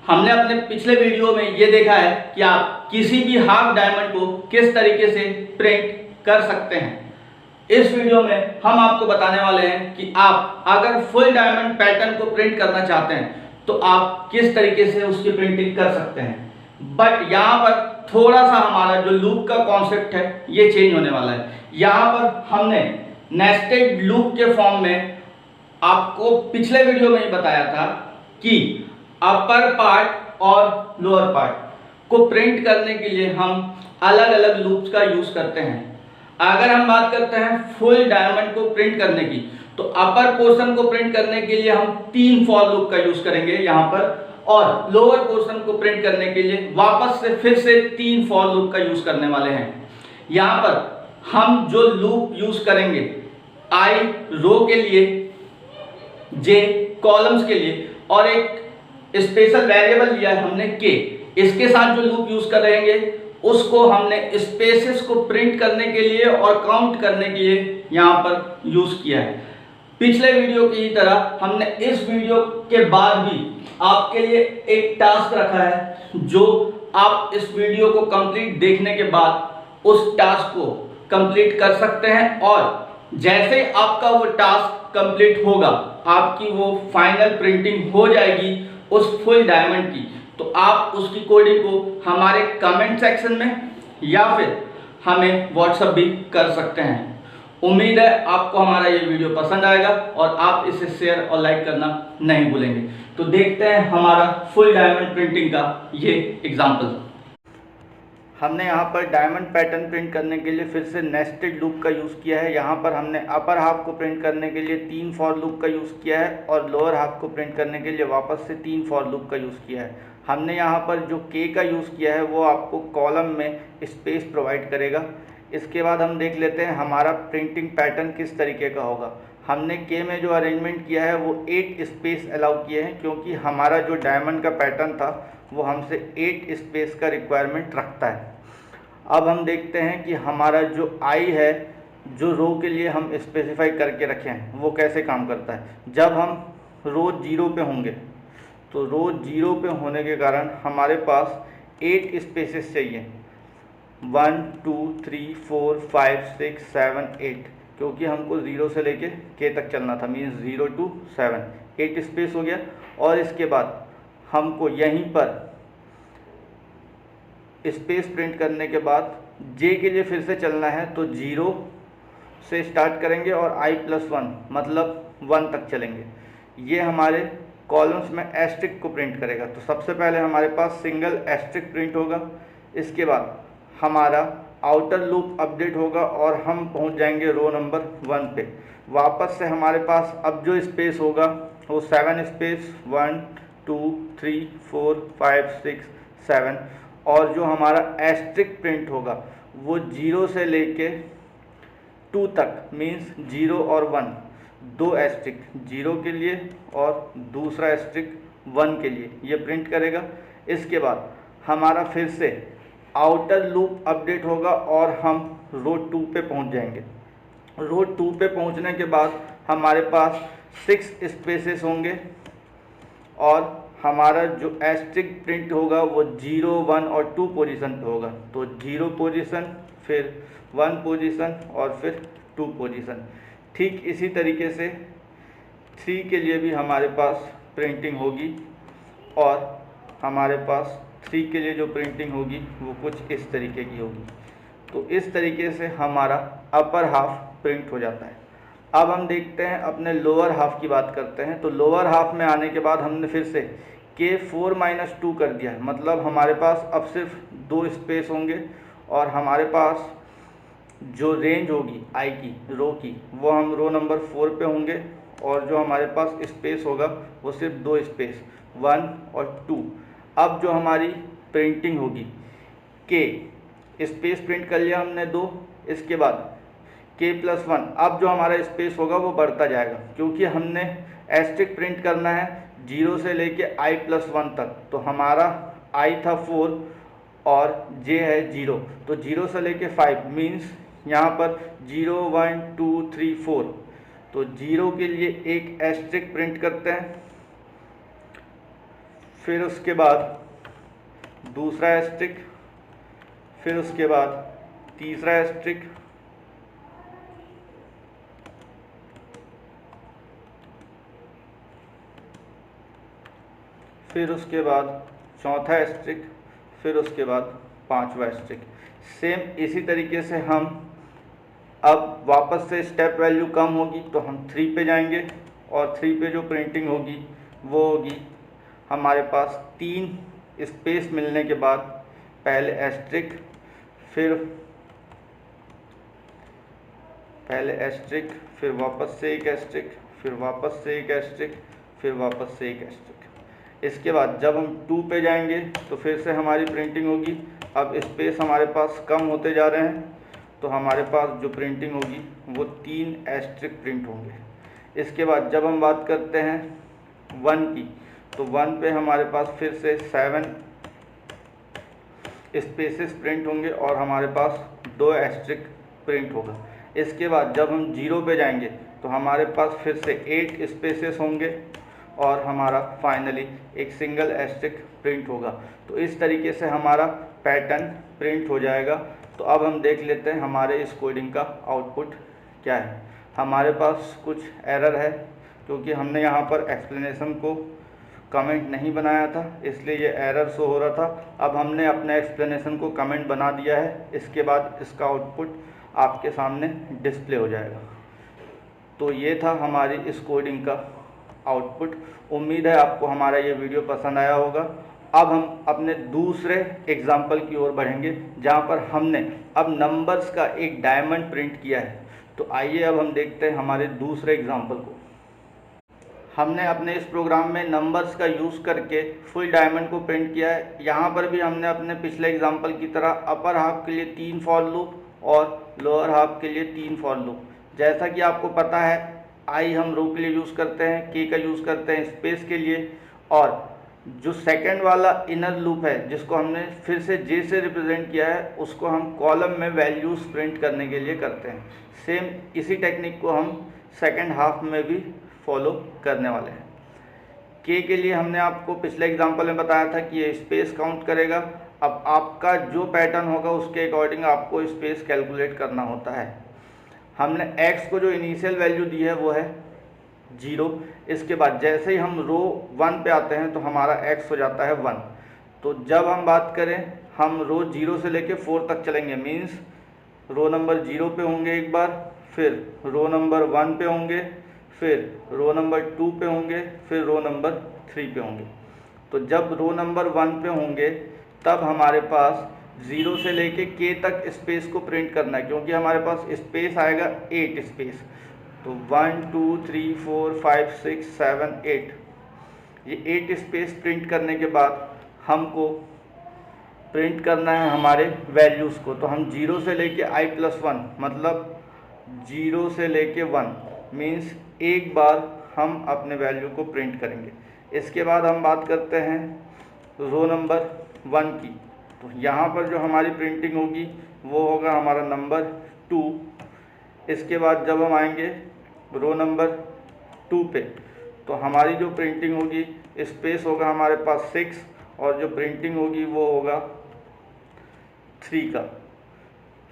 हमने अपने पिछले वीडियो में ये देखा है कि आप किसी भी हाफ डायमंड को किस तरीके से प्रिंट कर सकते हैं। इस वीडियो में हम आपको बताने वाले हैं कि आप अगर फुल डायमंड पैटर्न को प्रिंट करना चाहते हैं तो आप किस तरीके से उसकी प्रिंटिंग कर सकते हैं। बट यहाँ पर थोड़ा सा हमारा जो लूप का कॉन्सेप्ट है ये चेंज होने वाला है। यहाँ पर हमने नेस्टेड लूप के फॉर्म में आपको पिछले वीडियो में ही बताया था कि अपर पार्ट और लोअर पार्ट को प्रिंट करने के लिए हम अलग अलग लूप्स का यूज करते हैं। अगर हम बात करते हैं फुल डायमंड को प्रिंट करने की तो अपर पोर्शन को प्रिंट करने के लिए हम 3 फॉर लूप का यूज करेंगे यहाँ पर, और लोअर पोर्शन को प्रिंट करने के लिए वापस से फिर से 3 फॉर लूप का यूज करने वाले हैं। यहाँ पर हम जो लूप यूज करेंगे आई रो के लिए, जे कॉलम्स के लिए, और एक स्पेशल वेरिएबल लिया है हमने के। इसके साथ जो लूप यूज कर रहेंगे उसको हमने स्पेसेस को प्रिंट करने के लिए और काउंट करने के लिए यहाँ पर यूज किया है। पिछले वीडियो की तरह हमने इस वीडियो के बाद भी आपके लिए एक टास्क रखा है जो आप इस वीडियो को कंप्लीट देखने के बाद उस टास्क को कंप्लीट कर सकते हैं, और जैसे आपका वो टास्क कंप्लीट होगा आपकी वो फाइनल प्रिंटिंग हो जाएगी उस फुल डायमंड की, तो आप उसकी कोडिंग को हमारे कमेंट सेक्शन में या फिर हमें व्हाट्सएप भी कर सकते हैं। उम्मीद है आपको हमारा ये वीडियो पसंद आएगा और आप इसे शेयर और लाइक करना नहीं भूलेंगे। तो देखते हैं हमारा फुल डायमंड प्रिंटिंग का ये एग्जाम्पल। हमने यहाँ पर डायमंड पैटर्न प्रिंट करने के लिए फिर से नेस्टेड लूप का यूज़ किया है। यहाँ पर हमने अपर हाफ को प्रिंट करने के लिए 3 फॉर लूप का यूज़ किया है और लोअर हाफ को प्रिंट करने के लिए वापस से 3 फॉर लूप का यूज़ किया है। हमने यहाँ पर जो के का यूज़ किया है वो आपको कॉलम में स्पेस प्रोवाइड करेगा। इसके बाद हम देख लेते हैं हमारा प्रिंटिंग पैटर्न किस तरीके का होगा। हमने के में जो अरेंजमेंट किया है वो 8 स्पेस अलाउ किए हैं, क्योंकि हमारा जो डायमंड का पैटर्न था वो हमसे 8 स्पेस का रिक्वायरमेंट रखता है। अब हम देखते हैं कि हमारा जो आई है, जो रो के लिए हम स्पेसिफाई करके रखे हैं, वो कैसे काम करता है। जब हम रो 0 पे होंगे तो रो 0 पे होने के कारण हमारे पास 8 स्पेसेस चाहिए, 1 2 3 4 5 6 7 8, क्योंकि हमको 0 से लेके के तक चलना था, मीन्स 0 to 7, 8 स्पेस हो गया। और इसके बाद हमको यहीं पर स्पेस प्रिंट करने के बाद जे के लिए फिर से चलना है, तो 0 से स्टार्ट करेंगे और i+1 मतलब 1 तक चलेंगे। ये हमारे कॉलम्स में एस्ट्रिक को प्रिंट करेगा। तो सबसे पहले हमारे पास सिंगल एस्ट्रिक प्रिंट होगा, इसके बाद हमारा आउटर लूप अपडेट होगा और हम पहुंच जाएंगे रो नंबर 1 पे। वापस से हमारे पास अब जो स्पेस होगा वो 7 स्पेस, 1 2 3 4 5 6 7, और जो हमारा एस्ट्रिक प्रिंट होगा वो 0 से लेके 2 तक, मीन्स 0 और 1, 2 एस्ट्रिक 0 के लिए और दूसरा एस्ट्रिक 1 के लिए ये प्रिंट करेगा। इसके बाद हमारा फिर से आउटर लूप अपडेट होगा और हम रो 2 पे पहुंच जाएंगे। रो 2 पे पहुंचने के बाद हमारे पास 6 स्पेसेस होंगे और हमारा जो एस्ट्रिक प्रिंट होगा वो 0 1 और 2 पोजीशन पे होगा। तो 0 पोजीशन, फिर 1 पोजीशन और फिर 2 पोजीशन। ठीक इसी तरीके से 3 के लिए भी हमारे पास प्रिंटिंग होगी, और हमारे पास 3 के लिए जो प्रिंटिंग होगी वो कुछ इस तरीके की होगी। तो इस तरीके से हमारा अपर हाफ प्रिंट हो जाता है। अब हम देखते हैं अपने लोअर हाफ की बात करते हैं। तो लोअर हाफ में आने के बाद हमने फिर से के 4-2 कर दिया है, मतलब हमारे पास अब सिर्फ 2 स्पेस होंगे और हमारे पास जो रेंज होगी आई की, रो की, वो हम रो नंबर 4 पे होंगे, और जो हमारे पास स्पेस होगा वो सिर्फ 2 स्पेस, 1 और 2। अब जो हमारी प्रिंटिंग होगी के स्पेस प्रिंट कर लिया हमने 2, इसके बाद k+1, अब जो हमारा स्पेस होगा वो बढ़ता जाएगा, क्योंकि हमने एस्ट्रिक प्रिंट करना है 0 से लेके i+1 तक। तो हमारा i था 4 और j है 0, तो 0 से लेके 5, मीन्स यहाँ पर 0 1 2 3 4। तो 0 के लिए एक एस्ट्रिक प्रिंट करते हैं, फिर उसके बाद दूसरा एस्ट्रिक, फिर उसके बाद तीसरा एस्ट्रिक, फिर उसके बाद चौथा एस्ट्रिक, फिर उसके बाद पांचवा एस्ट्रिक। सेम इसी तरीके से हम अब वापस से स्टेप वैल्यू कम होगी तो हम 3 पे जाएंगे और 3 पे जो प्रिंटिंग होगी वो होगी हमारे पास 3 स्पेस मिलने के बाद पहले एस्ट्रिक, फिर फिर वापस से एक एस्ट्रिक, फिर वापस से एक एस्ट्रिक, फिर वापस से एक एस्ट्रिक। इसके बाद जब हम 2 पे जाएंगे तो फिर से हमारी प्रिंटिंग होगी। अब स्पेस हमारे पास कम होते जा रहे हैं तो हमारे पास जो प्रिंटिंग होगी वो 3 एस्ट्रिक प्रिंट होंगे। इसके बाद जब हम बात करते हैं 1 की तो 1 पे हमारे पास फिर से 7 स्पेसेस प्रिंट होंगे और हमारे पास 2 एस्ट्रिक प्रिंट होगा। इसके बाद जब हम 0 पे जाएंगे तो हमारे पास फिर से 8 स्पेसेस होंगे और हमारा फाइनली एक सिंगल एस्ट्रिक प्रिंट होगा। तो इस तरीके से हमारा पैटर्न प्रिंट हो जाएगा। तो अब हम देख लेते हैं हमारे इस कोडिंग का आउटपुट क्या है। हमारे पास कुछ एरर है क्योंकि हमने यहाँ पर एक्सप्लेनेशन को कमेंट नहीं बनाया था, इसलिए ये एरर शो हो रहा था। अब हमने अपने एक्सप्लेनेशन को कमेंट बना दिया है। इसके बाद इसका आउटपुट आपके सामने डिस्प्ले हो जाएगा। तो ये था हमारी इस कोडिंग का आउटपुट। उम्मीद है आपको हमारा ये वीडियो पसंद आया होगा। अब हम अपने दूसरे एग्जाम्पल की ओर बढ़ेंगे जहाँ पर हमने अब नंबर्स का एक डायमंड प्रिंट किया है। तो आइए अब हम देखते हैं हमारे दूसरे एग्जाम्पल को। हमने अपने इस प्रोग्राम में नंबर्स का यूज़ करके फुल डायमंड को प्रिंट किया है। यहाँ पर भी हमने अपने पिछले एग्जाम्पल की तरह अपर हाफ के लिए 3 फॉर लूप और लोअर हाफ के लिए 3 फॉर लूप। जैसा कि आपको पता है आई हम रो के लिए यूज़ करते हैं, के का यूज़ करते हैं स्पेस के लिए, और जो सेकंड वाला इनर लूप है जिसको हमने फिर से जे से रिप्रेजेंट किया है उसको हम कॉलम में वैल्यूज़ प्रिंट करने के लिए करते हैं। सेम इसी टेक्निक को हम सेकंड हाफ में भी फॉलो करने वाले हैं। के लिए हमने आपको पिछले एग्जांपल में बताया था कि ये स्पेस काउंट करेगा। अब आपका जो पैटर्न होगा उसके अकॉर्डिंग आपको स्पेस कैलकुलेट करना होता है। हमने x को जो इनिशियल वैल्यू दी है वो है 0। इसके बाद जैसे ही हम रो 1 पे आते हैं तो हमारा x हो जाता है 1। तो जब हम बात करें हम रो 0 से लेके 4 तक चलेंगे, मीन्स रो नंबर 0 पे होंगे एक बार, फिर रो नंबर 1 पे होंगे, फिर रो नंबर 2 पे होंगे, फिर रो नंबर 3 पे होंगे। तो जब रो नंबर 1 पे होंगे तब हमारे पास 0 से लेके k तक स्पेस को प्रिंट करना है, क्योंकि हमारे पास स्पेस आएगा 8 स्पेस। तो 1 2 3 4 5 6 7 8, ये 8 स्पेस प्रिंट करने के बाद हमको प्रिंट करना है हमारे वैल्यूज़ को। तो हम 0 से लेके i+1 मतलब 0 से लेके 1 मीन्स एक बार हम अपने वैल्यू को प्रिंट करेंगे। इसके बाद हम बात करते हैं रो नंबर 1 की। तो यहाँ पर जो हमारी प्रिंटिंग होगी वो होगा हमारा नंबर 2। इसके बाद जब हम आएंगे रो नंबर 2 पे तो हमारी जो प्रिंटिंग होगी स्पेस होगा हमारे पास 6 और जो प्रिंटिंग होगी वो होगा 3 का।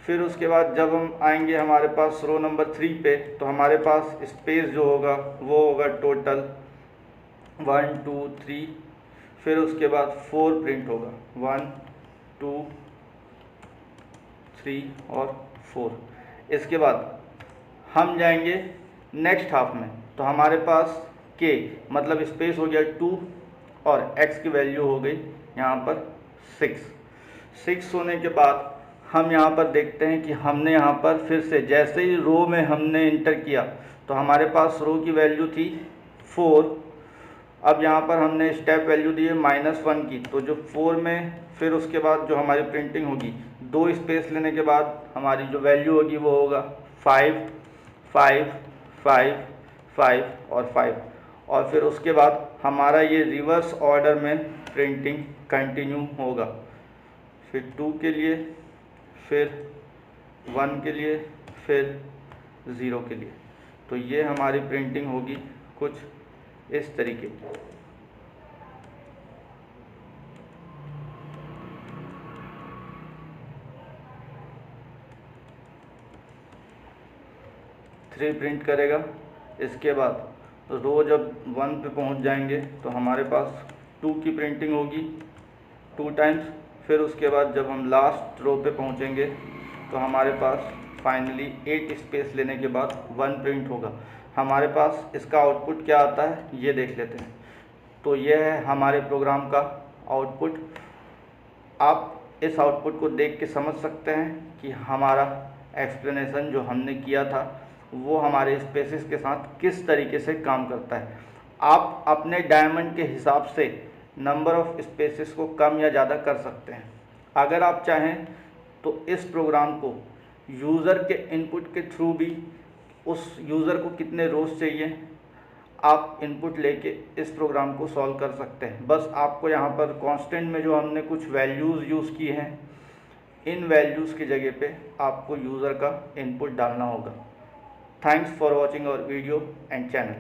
फिर उसके बाद जब हम आएंगे हमारे पास रो नंबर 3 पे तो हमारे पास स्पेस जो होगा वो होगा टोटल 1 2 3, फिर उसके बाद 4 प्रिंट होगा 1 2 3 और 4। इसके बाद हम जाएंगे नेक्स्ट हाफ में तो हमारे पास के मतलब स्पेस हो गया 2 और x की वैल्यू हो गई यहाँ पर 6 होने के बाद हम यहाँ पर देखते हैं कि हमने यहाँ पर फिर से जैसे ही रो में हमने इंटर किया तो हमारे पास रो की वैल्यू थी 4। अब यहाँ पर हमने स्टेप वैल्यू दी है -1 की, तो जो 4 में फिर उसके बाद जो हमारी प्रिंटिंग होगी 2 स्पेस लेने के बाद हमारी जो वैल्यू होगी वो होगा 5 5 5 5 और 5। और फिर उसके बाद हमारा ये रिवर्स ऑर्डर में प्रिंटिंग कंटिन्यू होगा, फिर 2 के लिए, फिर 1 के लिए, फिर 0 के लिए। तो ये हमारी प्रिंटिंग होगी कुछ इस तरीके की। 3 प्रिंट करेगा। इसके बाद रो जब 1 पे पहुंच जाएंगे तो हमारे पास 2 की प्रिंटिंग होगी 2 टाइम्स। फिर उसके बाद जब हम लास्ट रो पे पहुंचेंगे तो हमारे पास फाइनली 8 स्पेस लेने के बाद 1 प्रिंट होगा। हमारे पास इसका आउटपुट क्या आता है ये देख लेते हैं। तो यह है हमारे प्रोग्राम का आउटपुट। आप इस आउटपुट को देख के समझ सकते हैं कि हमारा एक्सप्लेनेशन जो हमने किया था वो हमारे स्पेसिस के साथ किस तरीके से काम करता है। आप अपने डायमंड के हिसाब से नंबर ऑफ स्पेसिस को कम या ज़्यादा कर सकते हैं। अगर आप चाहें तो इस प्रोग्राम को यूज़र के इनपुट के थ्रू भी उस यूज़र को कितने रोज़ चाहिए आप इनपुट लेके इस प्रोग्राम को सॉल्व कर सकते हैं। बस आपको यहाँ पर कांस्टेंट में जो हमने कुछ वैल्यूज़ यूज़ की हैं इन वैल्यूज़ की जगह पे आपको यूज़र का इनपुट डालना होगा। Thanks for watching our video and channel.